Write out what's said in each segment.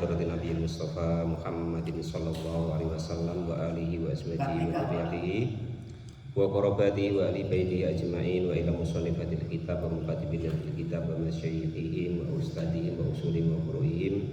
hadratin Nabi Mustafa Muhammadin sallallahu alaihi wasallam wa alihi wa ashabihi wa dzurriyyatihi wa qarabatihi wa ahli baitihi ajma'in wa ila musannifatil kitab wa mukatibil kitab wa masyayikhihim wa ustadihim wa usulihim wa furu'ihim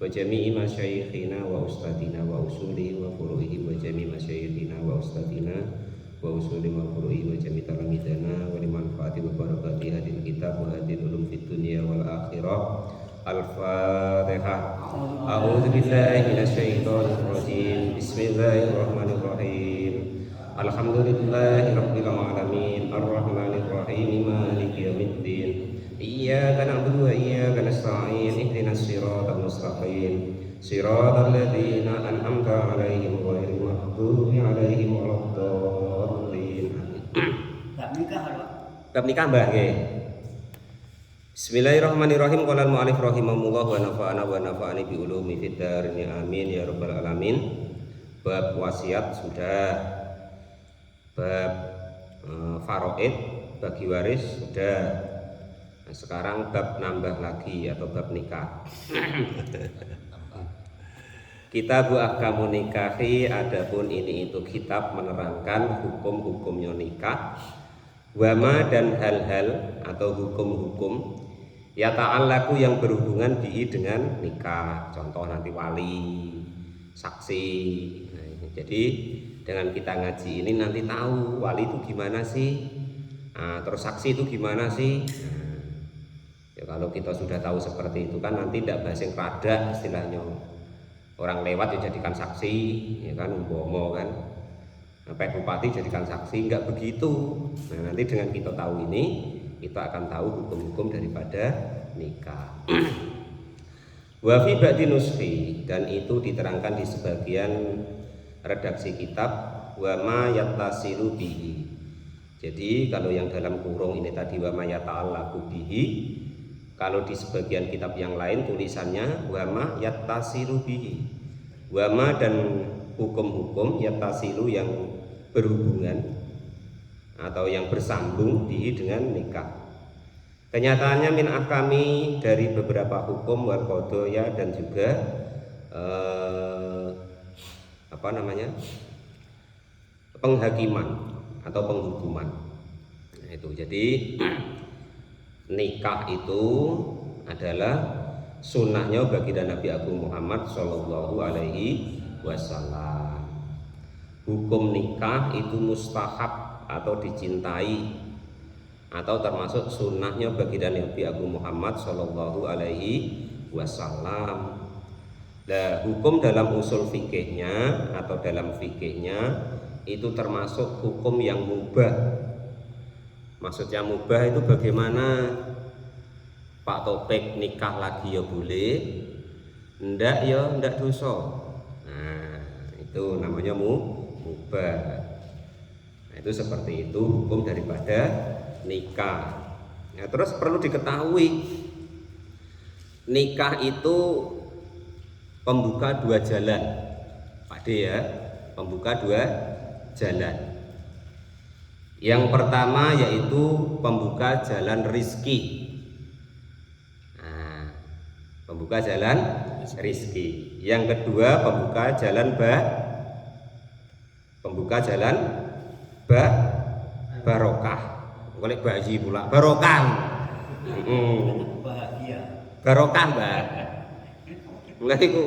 wa jami'i masyayikhina wa ustadina wa usulihim wa furu'ihim wa jami'i masyayikhina wa ustadina wa usulihim wa furu'ihim wa jami'i talamidana wa limanfaati wa barakati hadil kitab wa hadil ulum fid dunya wal akhirah. Al-Fatihah. A'udzu billahi minasyaitonir rajim. Bismillahirrahmanirrahim. Alhamdulillahi rabbil alamin. Arrahmanir rahim. Maliki yaumiddin. Iyyaka na'budu wa iyyaka nasta'in. Ihdinas siratal mustaqim. Siratal ladzina an'amta 'alaihim ghairil maghdubi 'alaihim waladdallin. Bab nikah Mbah nggih. Bismillahirrahmanirrahim. Qala al-mu'allif rahimahullah wa nafa'ana wa nafa'ani bi ulumi fid darin amin ya rabbal alamin. Bab wasiat sudah, bab faraid bagi waris sudah. Nah, sekarang bab nambah lagi atau bab nikah. Kitab ahkamun nikahi, adapun ini itu kitab menerangkan hukum-hukumnya nikah. Wama dan hal-hal atau hukum-hukum ya ta'allaku yang berhubungan bihi dengan nikah. Contoh nanti wali, saksi. Nah, jadi dengan kita ngaji ini nanti tahu wali itu gimana sih, terus saksi itu gimana sih. Ya kalau kita sudah tahu seperti itu kan nanti tidak basing rada istilahnya. Orang lewat ya jadikan saksi, ya kan umpomo kan. Sampai bupati jadikan saksi, enggak begitu. Nah nanti dengan kita tahu ini, kita akan tahu hukum-hukum daripada nikah. Wa fi ba'di nuskhi, dan itu diterangkan di sebagian redaksi kitab wa ma yattasilu bihi. Jadi kalau yang dalam kurung ini tadi wa ma yata'allaqu bihi, kalau di sebagian kitab yang lain tulisannya wa ma yattasilu bihi. Wa ma dan hukum-hukum yattasilu yang berhubungan atau yang bersambung dengan nikah. Kenyataannya min ahkami dari beberapa hukum wal qadaya dan juga penghakiman atau penghukuman. Nah, itu jadi nikah itu adalah sunnahnya baginda Nabi Agung Muhammad Shallallahu Alaihi Wasallam. Hukum nikah itu mustahab atau dicintai atau termasuk sunnahnya baginda Nabi Agung Muhammad Shallallahu Alaihi Wasallam. Nah, hukum dalam usul fikihnya atau dalam fikihnya itu termasuk hukum yang mubah. Maksudnya mubah itu bagaimana? Pak Topik nikah lagi ya boleh, ndak ya ndak dosa. Nah, itu namanya mubah. Nah, itu seperti itu hukum daripada nikah. Nah, terus perlu diketahui nikah itu pembuka dua jalan, Pak D ya, pembuka dua jalan. Yang pertama yaitu pembuka jalan rizki. Nah, pembuka jalan rizki. Yang kedua pembuka jalan barokah. Oleh bayi pula barokah. Barokah Mbak. Mulai itu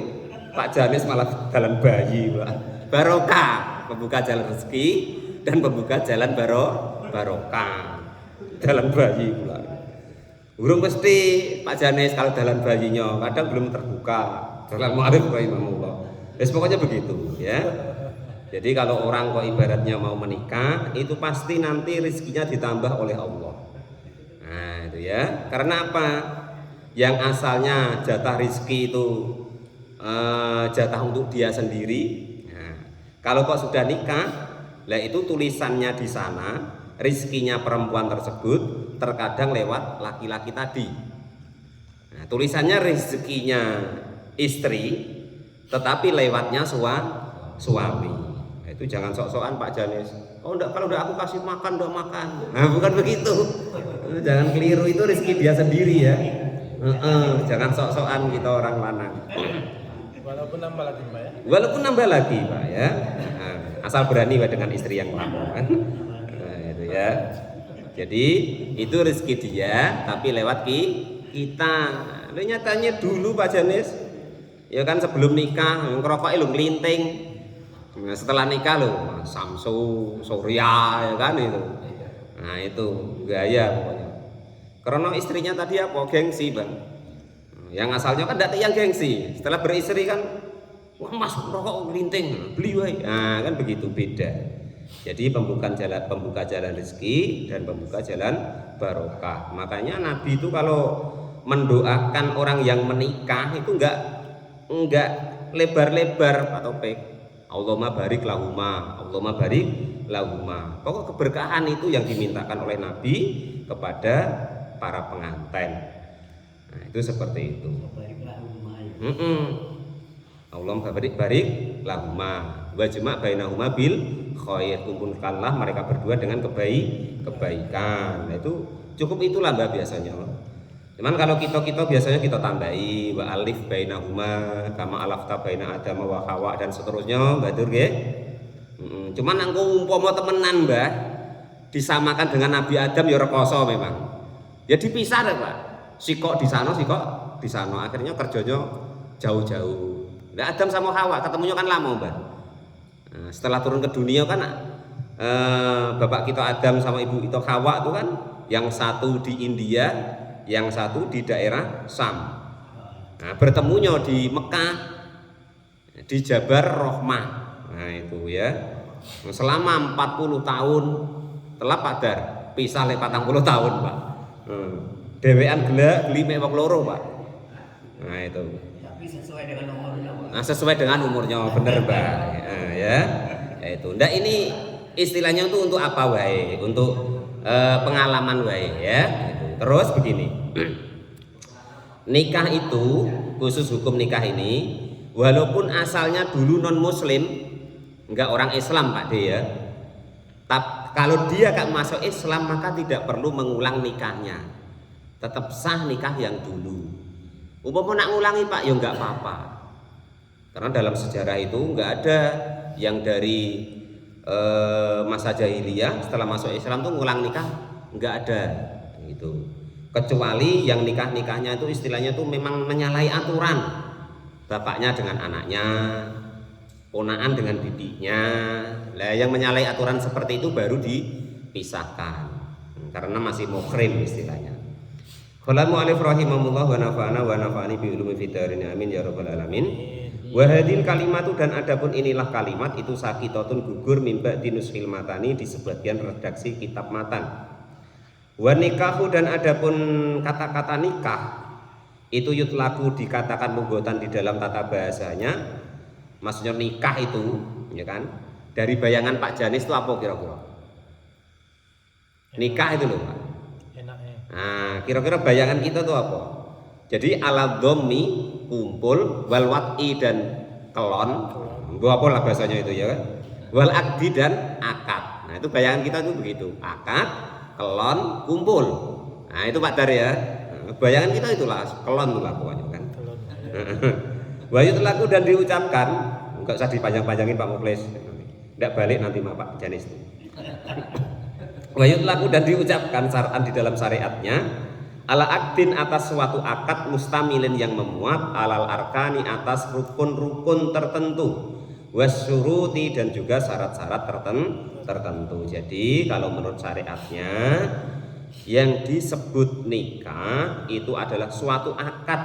Pak Janis malah jalan bayi pula. Barokah, pembuka jalan rezeki dan pembuka jalan barokah. Jalan bayi pula. Urung mesti Pak Janis kalau jalan bayinya kadang belum terbuka. Jalan mu'arif rahimahullah. Pokoknya begitu ya. Jadi kalau orang kok ibaratnya mau menikah itu pasti nanti rezekinya ditambah oleh Allah. Nah itu ya. Karena apa? Yang asalnya jatah rezeki itu jatah untuk dia sendiri. Nah, kalau kok sudah nikah, lah itu tulisannya di sana rezekinya perempuan tersebut terkadang lewat laki-laki tadi. Nah, tulisannya rezekinya istri, tetapi lewatnya suami. Itu jangan sok-sokan Pak Janis. Oh enggak, kalau udah aku kasih makan, udah makan. Nah bukan begitu. Jangan keliru, itu rezeki dia sendiri ya. Jangan sok-sokan kita orang lanang. Walaupun nambah lagi Pak ya. Walaupun nambah lagi Pak ya. Nah, asal berani Pak dengan istri yang lama kan. Nah, itu ya. Jadi itu rezeki dia tapi lewat kita. Lu nyatanya dulu Pak Janis. Ya kan sebelum nikah ngerokok lu ngelinting. Nah, setelah nikah lo Samsu, Surya ya kan itu. Nah, itu gaya pokoknya. Karena istrinya tadi apa? Gengsi, Bang. Yang asalnya kan tidak yang gengsi. Setelah beristri kan wah mas rokok ngelinting, beli wae. Nah, kan begitu beda. Jadi pembuka jalan rezeki dan pembuka jalan barokah. Makanya Nabi itu kalau mendoakan orang yang menikah itu enggak lebar-lebar Pak Topik. Allahumma barik lahuma, Allahumma barik lahuma. Pokok keberkahan itu yang dimintakan oleh Nabi kepada para pengantin. Nah, itu seperti itu. Allahumma barik lahuma wa jama' bainahuma bil khair, kumpulkanlah mereka berdua dengan kebaikan. Nah, itu cukup itulah Mbak biasanya. Cuman kalau kita biasanya kita tambahi wa alif bainahuma kama alafta baina Adam wa Hawa dan seterusnya Mbak Dur nggih. Cuman angko umpama temenan Mbah disamakan dengan Nabi Adam ya rekoso memang. Ya dipisah deh Pak. Sikok di sana, akhirnya kerjanya jauh-jauh. Nah, Adam sama Hawa ketemunya kan lama Mbah. Nah, setelah turun ke dunia kan bapak kita Adam sama ibu kita Hawa itu kan yang satu di India, yang satu di daerah Sam. Nah, bertemunya di Mekah, di Jabar Rohmah. Nah, itu ya. Selama 40 tahun telah padar, pisah le 40 tahun, Pak. Dewean geli mek wong loro, Pak. Nah, itu. Tapi sesuai dengan umurnya, Pak. Nah, sesuai dengan umurnya, bener, Mbak. Nah, ya. Ya itu. Nah, ini istilahnya itu untuk apa wae? Untuk pengalaman wae ya. Terus begini, nikah itu khusus hukum nikah ini, walaupun asalnya dulu non muslim, enggak orang Islam Pak De ya, tapi kalau dia gak masuk Islam maka tidak perlu mengulang nikahnya, tetap sah nikah yang dulu. Umpama nak ngulangi Pak ya enggak apa-apa, karena dalam sejarah itu enggak ada yang dari masa jahiliyah setelah masuk Islam tuh ngulang nikah, enggak ada. Itu kecuali yang nikahnya itu istilahnya itu memang menyalahi aturan, bapaknya dengan anaknya, ponaan dengan bibinya. Lah yang menyalahi aturan seperti itu baru dipisahkan karena masih muhrim istilahnya. Qala mu'allif rahimahullah wa nafa'ana wa nafa'ani bi ulumi fid dharain amin ya rabbal alamin. Wa hadhil kalimatu dan adapun inilah kalimat itu sakitatun gugur mimba dinusfil matani di sebagian redaksi kitab matan. Wa nikahu dan adapun kata-kata nikah itu yutlaku dikatakan munggotan di dalam tata bahasanya, maksudnya nikah itu ya kan, dari bayangan Pak Janis itu apa kira-kira? Nikah itu loh Pak. Nah, kira-kira bayangan kita itu apa? Jadi ala dhammi kumpul, wal wat'i dan kelon, gua apa lah bahasanya itu ya kan? Wal akdi dan akad. Nah, itu bayangan kita itu begitu, akad kelon kumpul. Nah itu Pak Dar ya. Bayangan kita itulah kelon itulah pokoknya kan. Wa yutlaku dan diucapkan, enggak usah dipanjang-panjangin Pak Muklis. Enggak balik nanti Pak Janis. Wa yutlaku dan diucapkan syar'an di dalam syariatnya ala akdin atas suatu akad mustamilin yang memuat alal arkani atas rukun-rukun tertentu, wasyuruti dan juga syarat-syarat tertentu. Jadi kalau menurut syariatnya yang disebut nikah itu adalah suatu akad,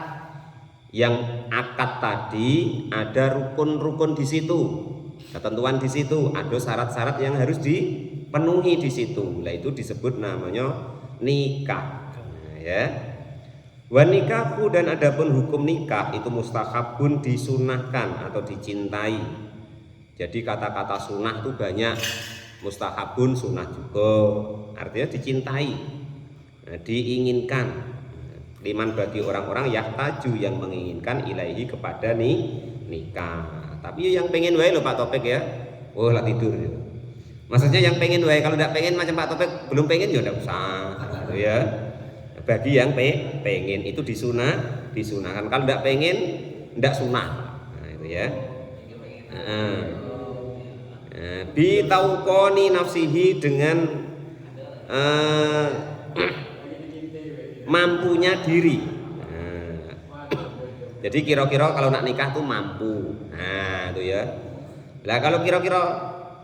yang akad tadi ada rukun-rukun di situ, ketentuan di situ, ada syarat-syarat yang harus dipenuhi di situ. Nah itu disebut namanya nikah. Nah, ya. Wa nikahu dan adapun hukum nikah itu mustahabun disunahkan atau dicintai. Jadi kata-kata sunah itu banyak, mustahabun sunah juga, artinya dicintai, nah, diinginkan. Liman bagi orang-orang yahtaju yang menginginkan ilaihi kepada nikah. Tapi yang pengen wae lho Pak Topik ya, oh lah tidur ya. Maksudnya yang pengen wae, kalau tidak pengen macam Pak Topik belum pengen ya tidak usah, gitu ya. bagi yang pengen itu disunahkan. Kalau tidak pengen, tidak sunah. Nah, itu ya. Bitaukoni nafsihi dengan mampunya diri. Jadi kira-kira kalau nak nikah tuh mampu. Nah, itu ya. Lah kalau kira-kira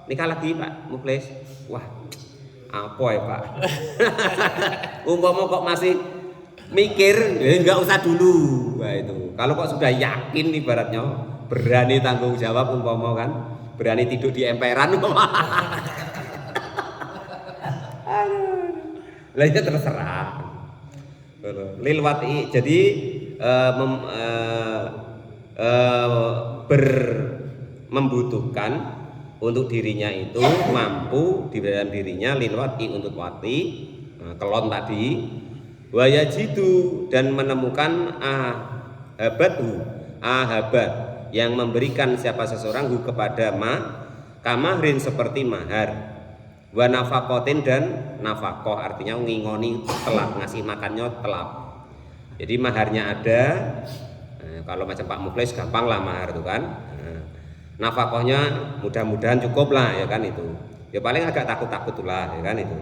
nikah lagi Pak Muklis, wah apa ya Pak? Umpama kok masih mikir, ya enggak usah dulu. Nah itu. Kalau kok sudah yakin ibaratnya berani tanggung jawab umpama kan, berani tidur di emperan umpama. Lah itu terserah. Lilwati jadi membutuhkan untuk dirinya itu mampu di dalam dirinya lilwati untuk wati kelon tadi wayajidu dan menemukan ahabat yang memberikan siapa seseorang kepada kamahrin seperti mahar wa nafakotin dan nafakoh artinya ngingoni telap ngasih makannya telap. Jadi maharnya ada. Kalau macam Pak Muklis gampang lah mahar itu kan. Nafakohnya mudah-mudahan cukup lah ya kan itu. Ya paling agak takut-takut lah ya kan itu.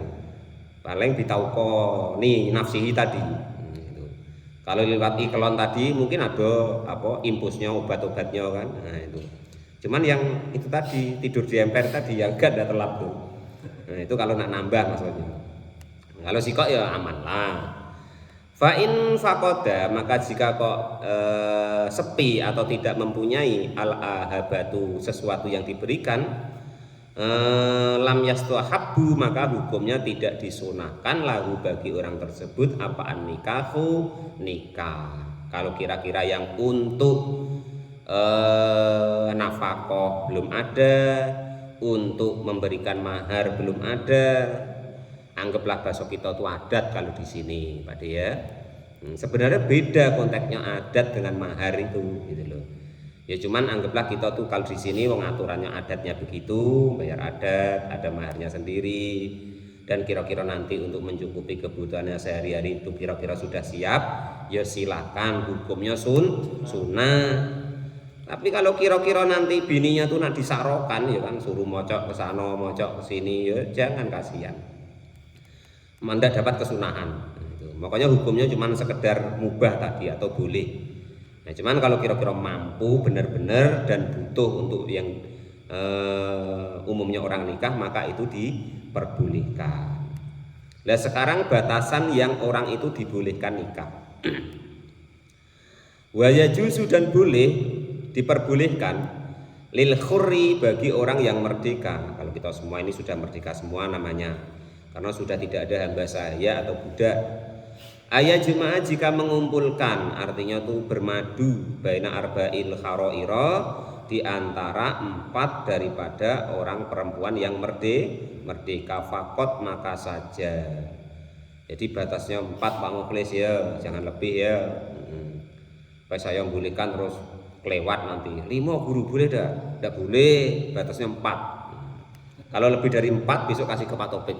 Paling bitauko nih nafsihi tadi. Gitu. Kalau lewat iklan tadi mungkin ada apa impusnya obat-obatnya kan. Nah itu. Cuman yang itu tadi tidur di emper tadi yang gak ada telap tuh. Nah itu kalau nak nambah maksudnya. Kalau sikok ya aman lah. Fa'in fakoda maka jika kok sepi atau tidak mempunyai al-ahabatu sesuatu yang diberikan lam yastuhabbu maka hukumnya tidak disunahkan lahu bagi orang tersebut apaan nikahu nikah. Kalau kira-kira yang untuk nafkah belum ada, untuk memberikan mahar belum ada, anggaplah bahasa kita itu adat kalau di sini Pak De ya. Sebenarnya beda konteksnya adat dengan mahar itu gitu loh. Ya cuman anggaplah kita tuh kalau di sini wong aturannya adatnya begitu, bayar adat, ada maharnya sendiri dan kira-kira nanti untuk mencukupi kebutuhannya sehari-hari itu kira-kira sudah siap, ya silakan hukumnya sunnah. Tapi kalau kira-kira nanti bininya tuh nak disarokan ya kan suruh mocok ke sana, mocok ke sini ya jangan kasihan. Anda dapat kesunahan. Makanya hukumnya cuma sekedar mubah tadi atau boleh. Nah, cuman kalau kira-kira mampu benar-benar dan butuh untuk yang umumnya orang nikah maka itu diperbolehkan. Nah sekarang batasan yang orang itu dibolehkan nikah. Wayajuzu dan boleh diperbolehkan lil khurri bagi orang yang merdeka. Kalau kita semua ini sudah merdeka semua namanya. Karena sudah tidak ada hamba sahaya atau budak. Ayat jemaah jika mengumpulkan artinya tuh bermadu baina arba'il kharoira di antara 4 daripada orang perempuan yang merdeka fakot maka saja. Jadi batasnya 4 Pak Muklis ya, jangan lebih ya. Supaya saya membolehkan terus kelewat nanti 5 guru boleh tidak boleh, batasnya 4. Kalau lebih dari 4 besok kasih ke Pak Topik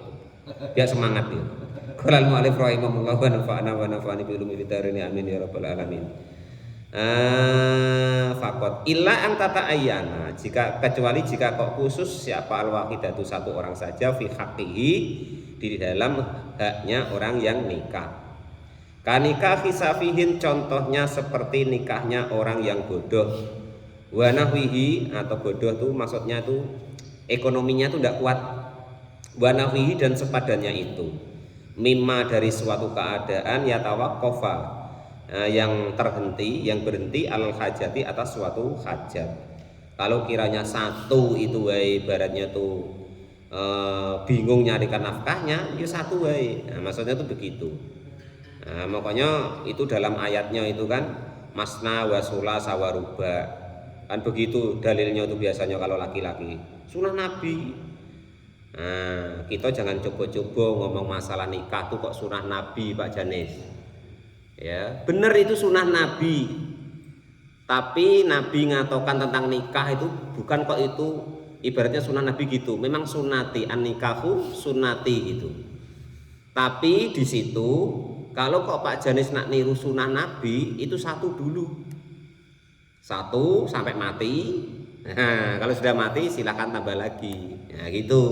biar semangat ya. Qala al-mu'allif rahimahullah wa nafa'ana wa nafa'ani bi ulumil darini amin ya rabbal alamin. Fakot illa ang tata ayana kecuali jika kok khusus siapa al-wahidatu satu orang saja fi haqqihi di dalam haknya orang yang nikah. Kanikah fisafihin contohnya seperti nikahnya orang yang bodoh. Wa nahwihi atau bodoh tuh maksudnya tuh ekonominya tuh tidak kuat. Wa nahwihi dan sepadannya itu. Mimma dari suatu keadaan yatawaqqafa yang terhenti, yang berhenti alal hajati atas suatu hajat. Kalau kiranya satu itu ibaratnya tuh bingung nyarikan nafkahnya, ya satu wae. Nah, maksudnya tuh begitu. Nah, makanya itu dalam ayatnya itu kan masna wasula sawaruba. Kan begitu dalilnya itu biasanya kalau laki-laki. Sunnah Nabi. Nah, kita jangan coba-coba ngomong masalah nikah tuh kok sunnah Nabi Pak Janis. Ya, benar itu sunnah Nabi. Tapi Nabi ngatokan tentang nikah itu bukan kok itu ibaratnya sunnah Nabi gitu. Memang sunnati an nikahu sunnati itu. Tapi di situ kalau kok Pak Janis nak niru sunnah Nabi itu satu dulu. Satu sampai mati. Nah, kalau sudah mati silakan tambah lagi. Nah, gitu.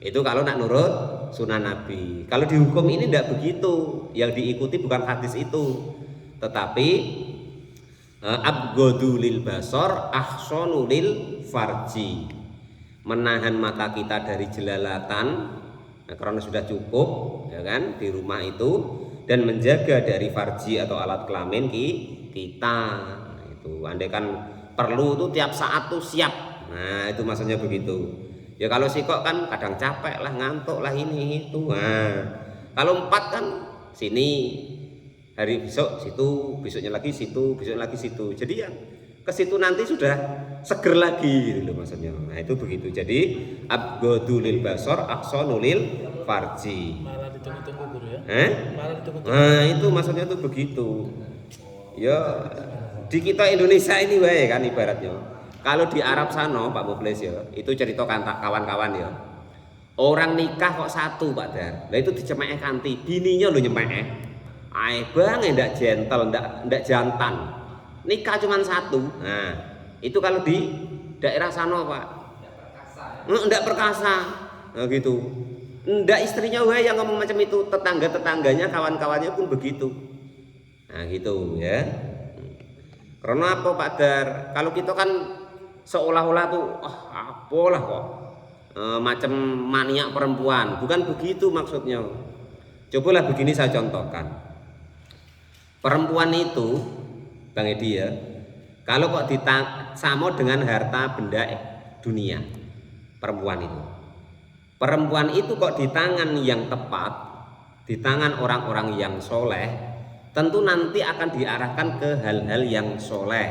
Itu kalau nak nurut sunnah Nabi. Kalau di hukum ini tidak begitu. Yang diikuti bukan hadis itu, tetapi abghadu lil basar ahsanu lil farji. Menahan mata kita dari jelalatan, nah, karena sudah cukup, ya kan, di rumah itu, dan menjaga dari farji atau alat kelamin kita. Itu andai kan perlu tuh tiap saat tuh siap. Nah, itu maksudnya begitu. Ya kalau sikok kan kadang capek lah, ngantuk lah, ini itu. Nah, kalau 4 kan sini, hari besok situ, besoknya lagi situ, besoknya lagi situ. Jadi ya ke situ nanti sudah seger lagi gitu loh maksudnya. Nah, itu begitu. Jadi abghadu lil basar ahsanu lil farji. Malah ditunggu-tunggu guru ya. Malah ditunggu-tunggu. Nah, itu maksudnya tuh begitu. Ya di kita Indonesia ini wae kan ibaratnya. Kalau di Arab sana Pak Muflis ya, itu cerita kawan-kawan ya. Orang nikah kok satu Pak Dar. Lah itu dicemeh kanti, bininya lo nyemeh. Ae bang ndak gentle, ndak jantan. Nikah cuma satu. Nah, itu kalau di daerah sana Pak. Ndak perkasa. Nah, gitu. Ndak istrinya wae yang ngomong macam itu, tetangga-tetangganya, kawan-kawannya pun begitu. Nah, gitu ya. Karena apa Pak Dar? Kalau kita kan seolah-olah tuh apalah kok macam maniak perempuan. Bukan begitu maksudnya. Cobalah begini saya contohkan. Perempuan itu Bang Edi ya, kalau kok sama dengan harta benda dunia, perempuan itu kok di tangan yang tepat, di tangan orang-orang yang soleh, tentu nanti akan diarahkan ke hal-hal yang soleh,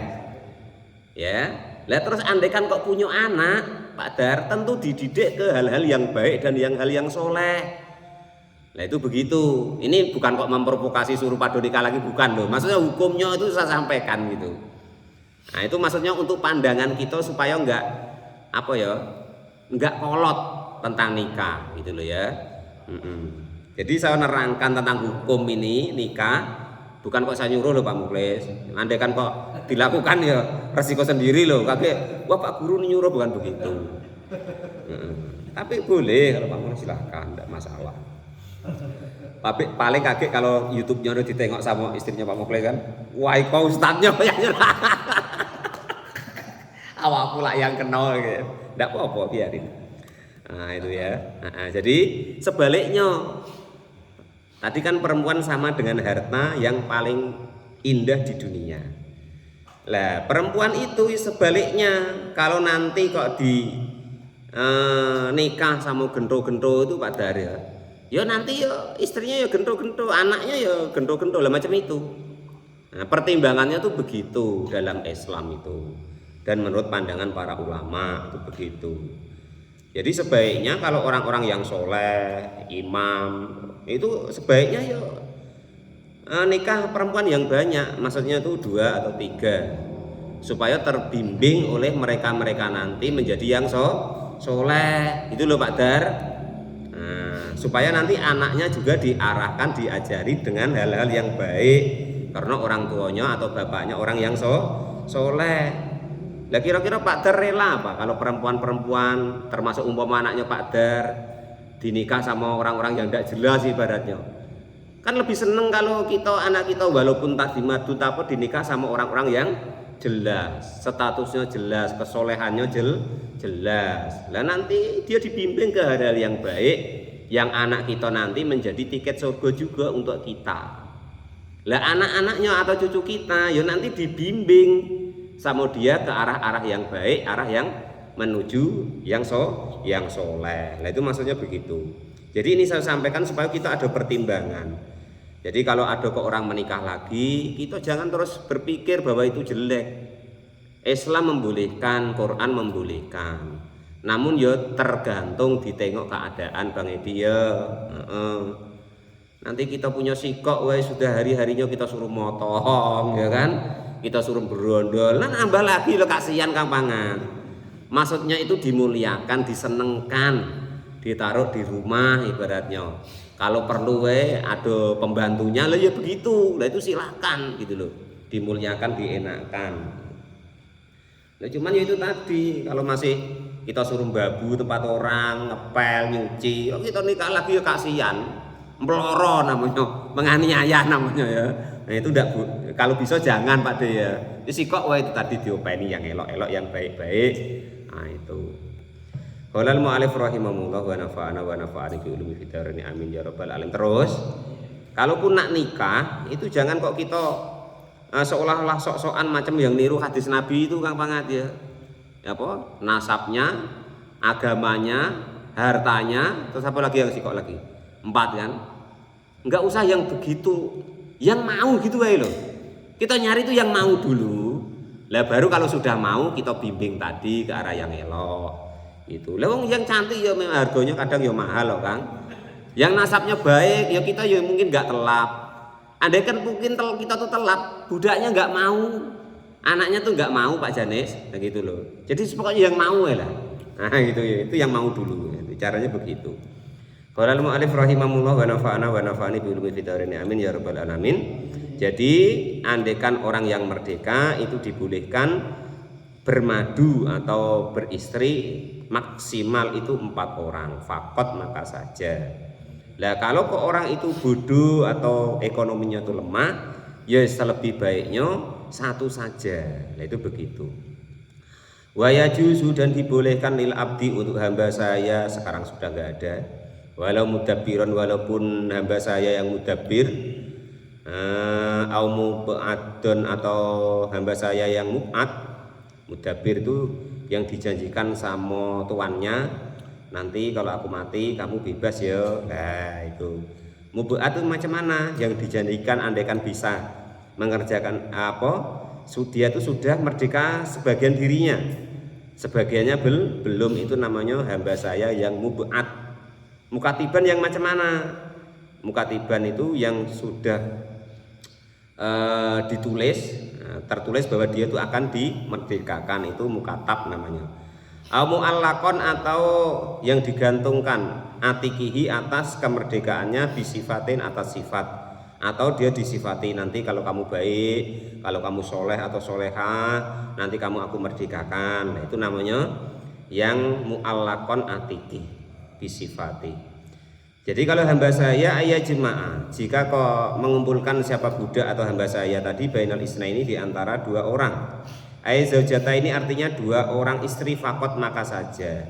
ya. Lah terus andaikan kok punya anak Pak Dar, tentu dididik ke hal-hal yang baik dan hal yang soleh. Nah itu begitu. Ini bukan kok memprovokasi suruh padu nikah lagi, bukan loh. Maksudnya hukumnya itu saya sampaikan gitu. Nah itu maksudnya untuk pandangan kita supaya enggak kolot tentang nikah gitu loh ya. Jadi saya nerangkan tentang hukum ini nikah. Bukan kok saya nyuruh loh Pak Muklis. Andai kan kok dilakukan ya resiko sendiri loh. Kakek, wah Pak Guru nyuruh, bukan begitu. Tapi boleh kalau Pak Muklis silahkan, enggak masalah. Tapi paling kaget kalau YouTube-nya udah ditengok sama istrinya Pak Muklis kan. Wah, kau ustadznya yang nyerah. Awak pula yang kenal gitu. Enggak apa-apa, biarin. Nah, itu ya. Jadi sebaliknya. Tadi kan perempuan sama dengan harta yang paling indah di dunia. Lah, perempuan itu sebaliknya, kalau nanti kok di nikah sama gento-gento itu Pak Dar ya nanti ya istrinya ya gento-gento, anaknya ya gento-gento lah macam itu. Nah, pertimbangannya tuh begitu dalam Islam itu. Dan menurut pandangan para ulama itu begitu. Jadi sebaiknya kalau orang-orang yang soleh, imam, itu sebaiknya ya nikah perempuan yang banyak, maksudnya itu 2 atau 3, supaya terbimbing oleh mereka-mereka nanti menjadi yang soleh, itu loh Pak Dar. Nah, supaya nanti anaknya juga diarahkan, diajari dengan hal-hal yang baik, karena orang tuanya atau bapaknya orang yang soleh. Lah kira-kira Pak Dar rela apa kalau perempuan-perempuan termasuk umpama anaknya Pak Dar dinikah sama orang-orang yang tidak jelas ibaratnya? Kan lebih seneng kalau anak kita walaupun tadi madu tapi dinikah sama orang-orang yang jelas, statusnya jelas, kesolehannya jelas. Lah nanti dia dibimbing ke hal-hal yang baik, yang anak kita nanti menjadi tiket surga juga untuk kita. Lah anak-anaknya atau cucu kita ya nanti dibimbing sama dia ke arah-arah yang baik, arah yang menuju yang soleh. Nah itu maksudnya begitu. Jadi ini saya sampaikan supaya kita ada pertimbangan. Jadi kalau ada kok orang menikah lagi, kita jangan terus berpikir bahwa itu jelek. Islam membolehkan, Quran membolehkan. Namun ya tergantung ditengok keadaan Bang Edi ya. Nanti kita punya sikok, sudah hari-harinya kita suruh motong, ya kan? Kita suruh berondol, nah nambah lagi lo, kasihan kampangan. Maksudnya itu dimuliakan, disenengkan, ditaruh di rumah ibaratnya. Kalau perlu ada pembantunya lah ya begitu. Lah itu silakan gitu loh. Dimuliakan, dienakkan. Nah cuman ya itu tadi, kalau masih kita suruh babu tempat orang, ngepel, nyuci, oh kita nikah lagi ya kasihan, meloro namanya, menganiaya namanya ya. Nah itu enggak Bu. Kalau bisa jangan Pak De ya. Itu kok itu tadi diopeni yang elok-elok, yang baik-baik. Nah itu. Qala al-mu'allif rahimahullah wa nafa'ani bi ulumi fid dharain amin ya rabbal alamin. Terus, kalaupun nak nikah itu jangan kok kita seolah-olah sok-sokan macam yang niru hadis Nabi itu Kang Pangat ya. Apa? Nasabnya, agamanya, hartanya, terus apa lagi yang sikok lagi? 4 kan? Enggak usah yang begitu, yang mau gitu aja loh. Kita nyari itu yang mau dulu. Lah baru kalau sudah mau kita bimbing tadi ke arah yang elok. Itu. Lah yang cantik ya memang harganya kadang ya mahal loh Kang. Yang nasabnya baik ya kita ya mungkin enggak telap. Andai kan mungkin kita tuh telap, budaknya enggak mau. Anaknya tuh enggak mau Pak Janes, nah gitu loh. Jadi pokoknya yang mau ya lah. Nah gitu ya, itu yang mau dulu. Itu caranya begitu. Qala al-mu'allif rahimahullah wa nafa'ani bi ulumi fid dharain amin ya rabbal alamin. Jadi andaikan orang yang merdeka itu dibolehkan bermadu atau beristri maksimal itu 4 orang, fakot maka saja. Lah kalau kok orang itu bodoh atau ekonominya itu lemah, ya selebih baiknya 1 saja. Nah itu begitu. Wa yajuzu dan dibolehkan lil abdi untuk hamba saya sekarang sudah enggak ada. Walau mudabbiron, walaupun hamba saya yang mudabbir, au mubadon atau hamba saya yang mubad. Mudabbir itu yang dijanjikan sama tuannya, nanti kalau aku mati kamu bebas ya. Nah itu mubad itu macam mana? Yang dijanjikan andaikan bisa mengerjakan apa, dia itu sudah merdeka sebagian dirinya, sebagiannya belum, itu namanya hamba saya yang mubad. Mukatiban yang macam mana? Mukatiban itu yang sudah ditulis, tertulis bahwa dia itu akan dimerdekakan, itu mukatab namanya. Mu'allaqon atau yang digantungkan atikihi atas kemerdekaannya bisifatin atas sifat, atau dia disifati nanti kalau kamu baik, kalau kamu soleh atau solehah nanti kamu aku merdekakan. Nah, itu namanya yang mu'allaqon atiki bisifati. Jadi kalau hamba saya ayat jemaah, jika kau mengumpulkan siapa budak atau hamba saya tadi bainal isnaini di antara 2 orang. Ayat zaujata ini artinya 2 orang istri fakot maka saja.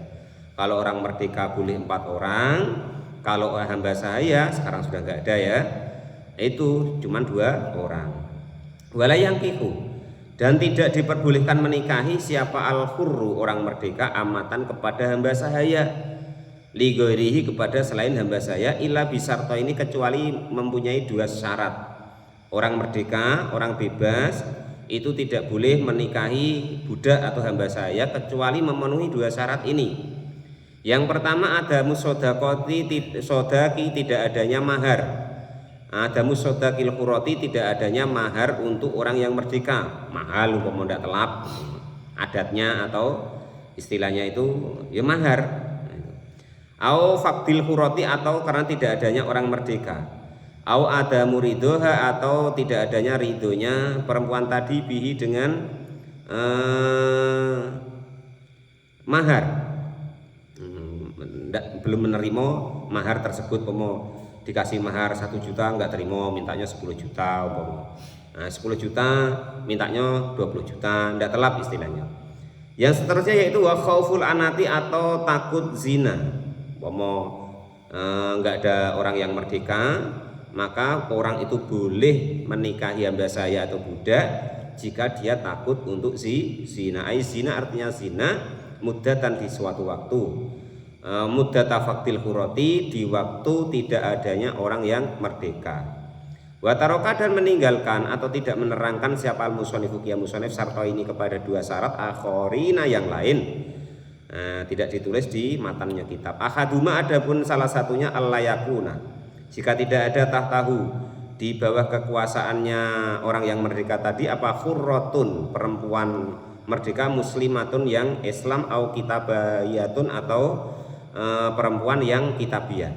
Kalau orang merdeka boleh 4 orang, kalau hamba saya sekarang sudah enggak ada ya, itu cuma 2 orang. Wala yangkihu, dan tidak diperbolehkan menikahi siapa al-hurru orang merdeka amatan kepada hamba saya. Ligoirihi kepada selain hamba saya illa bisarto ini kecuali mempunyai 2 syarat. Orang merdeka, orang bebas itu tidak boleh menikahi budak atau hamba saya kecuali memenuhi 2 syarat ini. Yang pertama ada musodaki, tidak adanya mahar. Ada musodakil huroti, tidak adanya mahar untuk orang yang merdeka. Mahal umpama ndak telap adatnya atau istilahnya itu ya mahar. Au faktil huroti atau karena tidak adanya orang merdeka. Au ada muridoha atau tidak adanya ridhonya perempuan tadi bihi dengan mahar. Belum menerima mahar tersebut, dikasih mahar 1 juta enggak terima, mintanya 10 juta umpama. Nah, 10 juta mintanya 20 juta, enggak telap istilahnya. Yang seterusnya yaitu wa khauful anati atau takut zina. Enggak ada orang yang merdeka, maka orang itu boleh menikahi hamba saya atau budak jika dia takut untuk zina. Zina artinya zina muddatan di suatu waktu. Muddata faktil hurati di waktu tidak adanya orang yang merdeka. Wataroka dan meninggalkan atau tidak menerangkan siapa al-musonifu kia musonif sarto ini kepada 2 syarat akhorina yang lain. Tidak ditulis di matanya kitab. Ahaduma adapun salah satunya allayakuna, jika tidak ada tahtahu di bawah kekuasaannya orang yang merdeka tadi apa khurratun perempuan merdeka muslimatun yang Islam au kitabayatun atau perempuan yang kitabiah.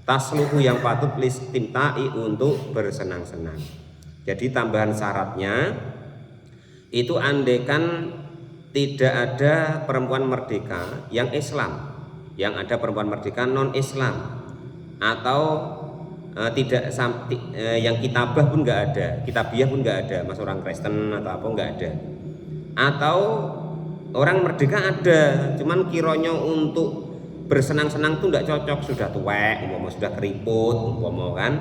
tasluhu yang patut listimta'i untuk bersenang-senang. Jadi tambahan syaratnya itu andekan tidak ada perempuan merdeka yang Islam, yang ada perempuan merdeka non Islam, atau yang kitabah pun nggak ada, kitabiah pun nggak ada, mas orang Kristen atau apa nggak ada, atau orang merdeka ada, cuman kironyo untuk bersenang-senang tuh nggak cocok, sudah tuwek, umpama sudah keriput, umpama kan,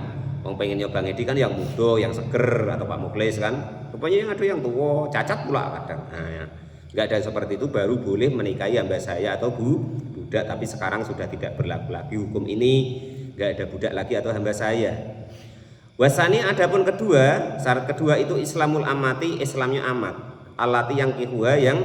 mau pengen nyoba ngedi kan yang muda, yang seger, atau Pak Muklis kan, rupanya yang ada yang tua, cacat pula kadang. Nah, ya. Nggak ada seperti itu baru boleh menikahi hamba saya atau budak, tapi sekarang sudah tidak berlaku lagi hukum ini, nggak ada budak lagi atau hamba saya. Wasani adapun kedua, syarat kedua itu Islamul amati, Islamnya amat, alati yang kihuha yang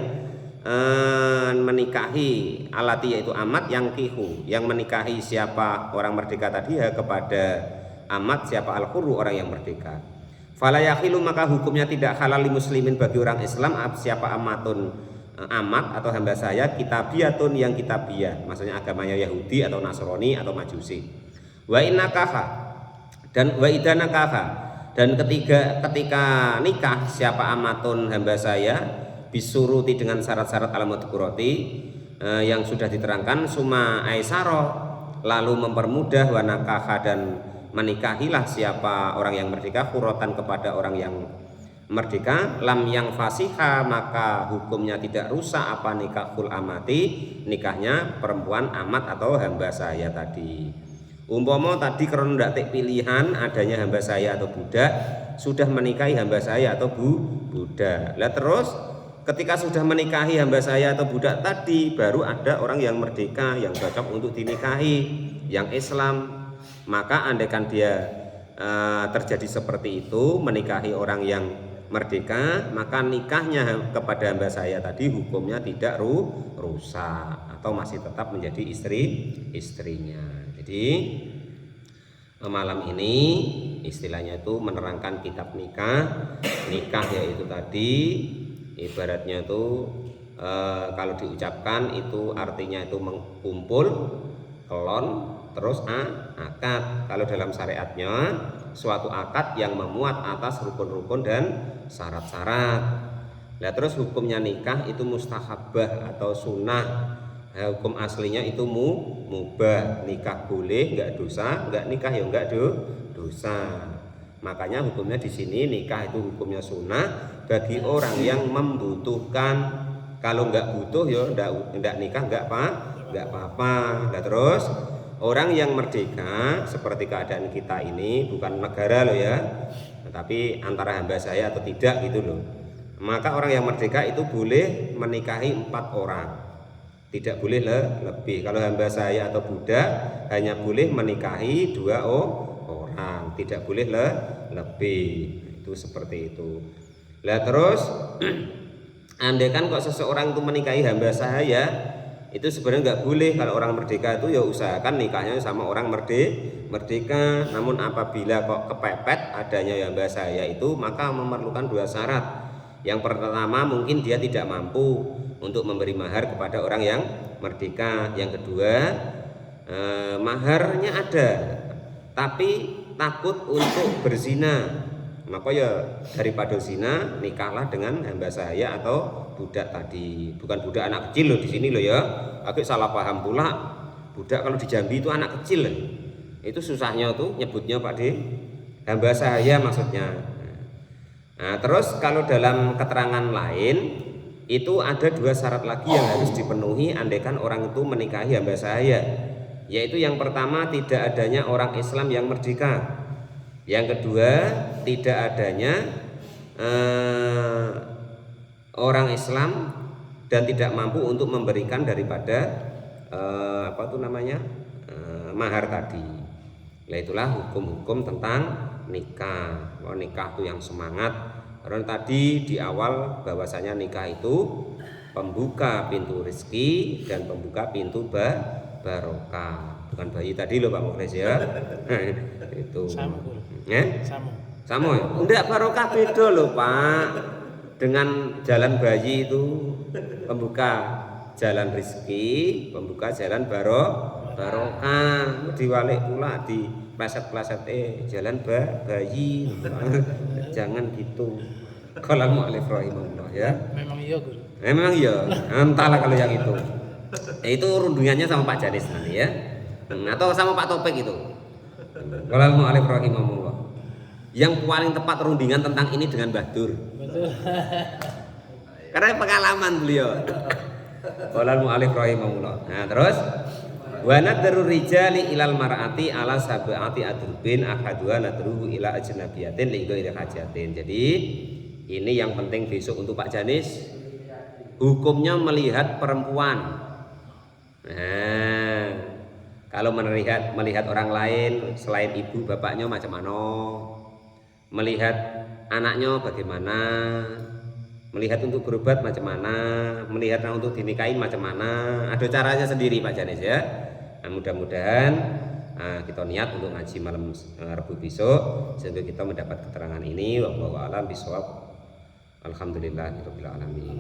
menikahi, alati yaitu amat, yang kihu yang menikahi siapa orang merdeka tadi ya kepada amat siapa al-hurru orang yang merdeka. Fala yakhilu maka hukumnya tidak halal li muslimin bagi orang Islam siapa amatun amat atau hamba saya kitabiyatun yang kitabiah, maksudnya agamanya Yahudi atau Nasrani atau Majusi. Wa innakaha dan wa idanakaha, dan ketika nikah siapa amatun hamba saya bisuruti dengan syarat-syarat al-madhkurati yang sudah diterangkan, suma aisaro lalu mempermudah, wa nakaha dan menikahilah siapa orang yang merdeka hurotan kepada orang yang merdeka, lam yang fasiha maka hukumnya tidak rusak apa nikahul amati, nikahnya perempuan amat atau hamba saya tadi. Umpama tadi karena ndak pilihan adanya hamba saya atau budak, sudah menikahi hamba saya atau budak. Lah terus ketika sudah menikahi hamba saya atau budak tadi, baru ada orang yang merdeka yang cocok untuk dinikahi, yang Islam. Maka andaikan dia terjadi seperti itu, menikahi orang yang merdeka, maka nikahnya kepada hamba saya tadi hukumnya tidak rusak atau masih tetap menjadi istrinya. Jadi malam ini istilahnya itu menerangkan kitab nikah yaitu tadi ibaratnya itu kalau diucapkan itu artinya itu mengumpul, kelon, terus akad. Kalau dalam syariatnya suatu akad yang memuat atas rukun-rukun dan syarat-syarat. Nah terus hukumnya nikah itu mustahabah atau sunnah. Hukum aslinya itu mubah, nikah boleh nggak dosa, nggak nikah ya nggak dosa. Makanya hukumnya di sini nikah itu hukumnya sunnah bagi orang yang membutuhkan. Kalau nggak butuh ya nggak nikah nggak apa-apa. Nah terus orang yang merdeka seperti keadaan kita ini, bukan negara loh ya, tapi antara hamba saya atau tidak gitu loh. Maka orang yang merdeka itu boleh menikahi 4 orang, tidak boleh lebih. Kalau hamba saya atau budak hanya boleh menikahi 2 orang, tidak boleh lebih. Itu seperti itu. Lah terus andaikan kok seseorang itu menikahi hamba saya, itu sebenarnya nggak boleh. Kalau orang merdeka itu ya usahakan nikahnya sama orang merdeka. Namun apabila kok kepepet adanya hamba saya itu, maka memerlukan 2 syarat. Yang pertama mungkin dia tidak mampu untuk memberi mahar kepada orang yang merdeka. Yang kedua maharnya ada tapi takut untuk berzina, maka ya daripada zina nikahlah dengan hamba saya atau budak tadi. Bukan budak anak kecil loh di sini loh ya, agak salah paham pula. Budak kalau di Jambi itu anak kecil loh. Itu susahnya tuh nyebutnya Pak De, hamba saya maksudnya. Nah terus kalau dalam keterangan lain itu ada 2 syarat lagi yang harus dipenuhi andaikan orang itu menikahi hamba saya, yaitu yang pertama tidak adanya orang Islam yang merdeka, yang kedua tidak adanya orang Islam dan tidak mampu untuk memberikan daripada mahar tadi. Nah itulah hukum-hukum tentang nikah. Nikah itu yang semangat. Karena tadi di awal bahwasanya nikah itu pembuka pintu rezeki dan pembuka pintu barokah. Bukan bayi tadi loh Pak Muklis ya. Itu. Sama ya? Enggak, barokah beda loh Pak. Dengan jalan bayi itu pembuka jalan rezeki, pembuka jalan barokah, diwalik pula di pleset-pleset jalan bayi. Jangan gitu. Qala al-mu'allif rahimahullah ya. Memang iya guru. Memang iya, entahlah kalau yang itu. Itu rundingannya sama Pak Janis nanti ya. Atau sama Pak Topik itu. Qala al-mu'allif rahimahullah. Yang paling tepat rundingan tentang ini dengan Mbah Dur. Betul. Karena pengalaman beliau. Qala al-mu'allif rahimahullah. Nah, terus wa nadru rijali ilal mar'ati ala sab'ati adrubin ahaduha nadruhu ila ajnabiyatin li ghairi hajatin. Jadi ini yang penting besok untuk Pak Janis. Hukumnya melihat perempuan. Nah, kalau melihat orang lain selain ibu bapaknya macam mana? Melihat anaknya bagaimana? Melihat untuk berobat macam mana? Melihat untuk dinikahin macam mana? Ada caranya sendiri Pak Janis ya. Nah, mudah-mudahan kita niat untuk ngaji malam Rabu besok sehingga kita mendapat keterangan ini. Wallahu a'lam bishawab. Alhamdulillahirabbil alamin.